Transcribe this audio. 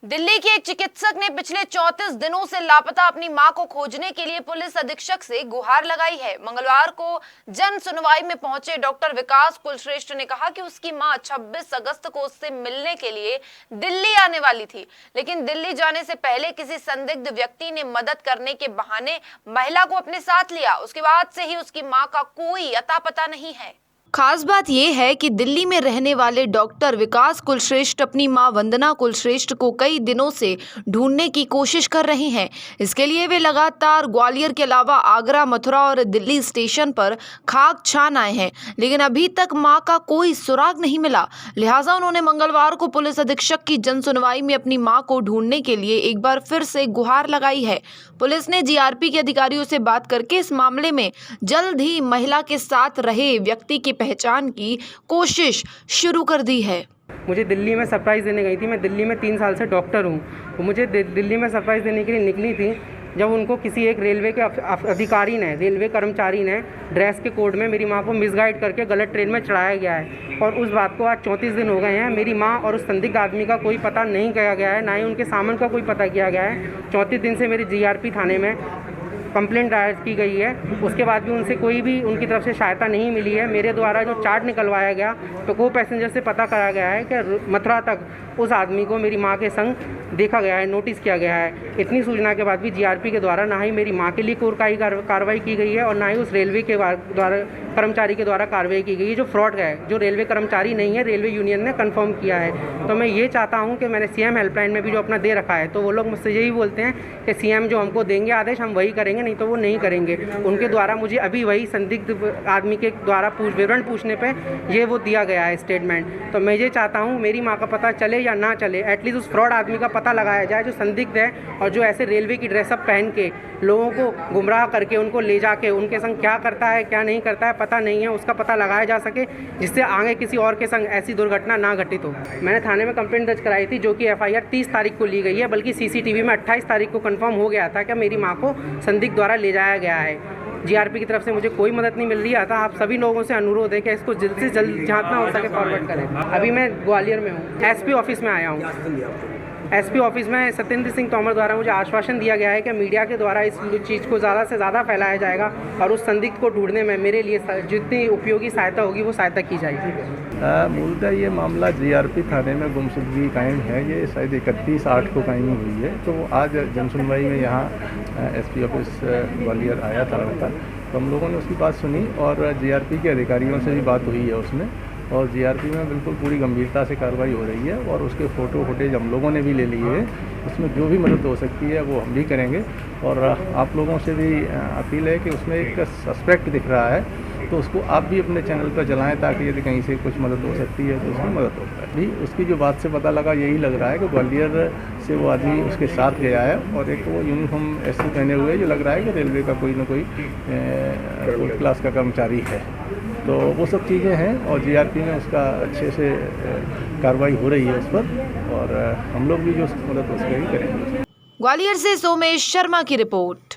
दिल्ली के एक चिकित्सक ने पिछले 34 दिनों से लापता अपनी मां को खोजने के लिए पुलिस अधीक्षक से गुहार लगाई है। मंगलवार को जन सुनवाई में पहुंचे डॉक्टर विकास कुलश्रेष्ठ ने कहा कि उसकी मां 26 अगस्त को उससे मिलने के लिए दिल्ली आने वाली थी, लेकिन दिल्ली जाने से पहले किसी संदिग्ध व्यक्ति ने मदद करने के बहाने महिला को अपने साथ लिया। उसके बाद से ही उसकी मां का कोई अता पता नहीं है। खास बात यह है कि दिल्ली में रहने वाले डॉक्टर विकास कुलश्रेष्ठ अपनी मां वंदना कुलश्रेष्ठ को कई दिनों से ढूंढने की कोशिश कर रहे हैं। इसके लिए वे लगातार ग्वालियर के अलावा आगरा, मथुरा और दिल्ली स्टेशन पर खाक छान आए हैं, लेकिन अभी तक मां का कोई सुराग नहीं मिला। लिहाजा उन्होंने मंगलवार को पुलिस अधीक्षक की जन सुनवाई में अपनी मां को ढूंढने के लिए एक बार फिर से गुहार लगाई है। पुलिस ने जीआरपी के अधिकारियों से बात करके इस मामले में जल्द ही महिला के साथ रहे व्यक्ति की पहचान की कोशिश शुरू कर दी है। मुझे दिल्ली में सरप्राइज़ देने गई थी। मैं दिल्ली में 3 साल से डॉक्टर हूँ। वो मुझे दिल्ली में सरप्राइज़ देने के लिए निकली थी, जब उनको किसी एक रेलवे के अधिकारी ने, रेलवे कर्मचारी ने ड्रेस के कोड में मेरी माँ को मिसगाइड करके गलत ट्रेन में चढ़ाया गया है। और उस बात को आज 34 दिन हो गए हैं। मेरी माँ और उस संदिग्ध आदमी का कोई पता नहीं किया गया है, ना ही उनके सामान का कोई पता किया गया है। 34 दिन से मेरी जीआरपी थाने में कंप्लेंट दायर की गई है, उसके बाद भी उनसे कोई भी उनकी तरफ से सहायता नहीं मिली है। मेरे द्वारा जो चार्ट निकलवाया गया तो को पैसेंजर से पता कराया गया है कि मथुरा तक उस आदमी को मेरी मां के संग देखा गया है, नोटिस किया गया है। इतनी सूचना के बाद भी जीआरपी के द्वारा ना ही मेरी मां के लिए कोई कार्रवाई की गई है और ना ही उस रेलवे के द्वारा कर्मचारी के द्वारा कार्रवाई की गई है जो फ्रॉड है, जो रेलवे कर्मचारी नहीं है, रेलवे यूनियन ने कंफर्म किया है। तो मैं ये चाहता हूँ कि मैंने सीएम हेल्पलाइन में भी जो अपना दे रखा है, तो वो लोग मुझसे यही बोलते हैं कि सीएम जो हमको देंगे आदेश हम वही करेंगे, नहीं तो वो नहीं करेंगे। उनके द्वारा मुझे अभी वही संदिग्ध आदमी के द्वारा विवरण पूछने पे ये वो दिया गया है स्टेटमेंट। तो मैं ये चाहता हूँ मेरी माँ का पता चले या ना चले, एटलीस्ट उस फ्रॉड आदमी का पता लगाया जाए जो संदिग्ध है और जो ऐसे रेलवे की ड्रेसअप पहन के लोगों को गुमराह करके उनको ले जाके उनके संग क्या करता है क्या नहीं करता है पता नहीं है, उसका पता लगाया जा सके, जिससे आगे किसी और के संग ऐसी दुर्घटना ना घटित हो। मैंने थाने में कंप्लेंट दर्ज कराई थी, जो कि एफआईआर 30 तारीख को ली गई है, बल्कि सीसीटीवी में 28 तारीख को कंफर्म हो गया था कि मेरी माँ को संदिग्ध द्वारा ले जाया गया है। जीआरपी की तरफ से मुझे कोई मदद नहीं मिल रही है। आप सभी लोगों से अनुरोध है कि इसको जल्द से जल्द जितना हो सके फॉरवर्ड करें। अभी मैं ग्वालियर में हूँ, एसपी ऑफिस में आया हूँ। एसपी ऑफिस में सत्येंद्र सिंह तोमर द्वारा मुझे आश्वासन दिया गया है कि मीडिया के द्वारा इस चीज़ को ज़्यादा से ज़्यादा फैलाया जाएगा और उस संदिग्ध को ढूंढने में मेरे लिए जितनी उपयोगी सहायता होगी वो सहायता की जाएगी। मूलतः ये मामला जीआरपी थाने में गुमशुदगी कायम है। ये शायद 31/8 को कायम हुई है। तो आज जनसुनवाई में यहाँ एसपी ऑफिस ग्वालियर आया था लड़का, तो हम लोगों ने उसकी बात सुनी और जीआरपी के अधिकारियों से भी बात हुई है उसमें, और जीआरपी में बिल्कुल पूरी गंभीरता से कार्रवाई हो रही है और उसके फ़ोटो फुटेज हम लोगों ने भी ले लिए हैं। उसमें जो भी मदद हो सकती है वो हम भी करेंगे और आप लोगों से भी अपील है कि उसमें एक सस्पेक्ट दिख रहा है, तो उसको आप भी अपने चैनल पर चलाएं ताकि यदि कहीं से कुछ मदद हो सकती है तो उसकी मदद हो पाए। भी उसकी जो बात से पता लगा यही लग रहा है कि ग्वालियर से वो आदमी उसके साथ गया है और एक वो यूनिफॉर्म ऐसे पहने हुए जो लग रहा है कि रेलवे का कोई ना कोई फोर्थ क्लास का कर्मचारी है। तो वो सब चीज़ें हैं और जीआरपी में उसका अच्छे से कार्रवाई हो रही है उस पर, और हम लोग भी जो मदद हो सकेगी करेंगे। ग्वालियर से सोमेश शर्मा की रिपोर्ट।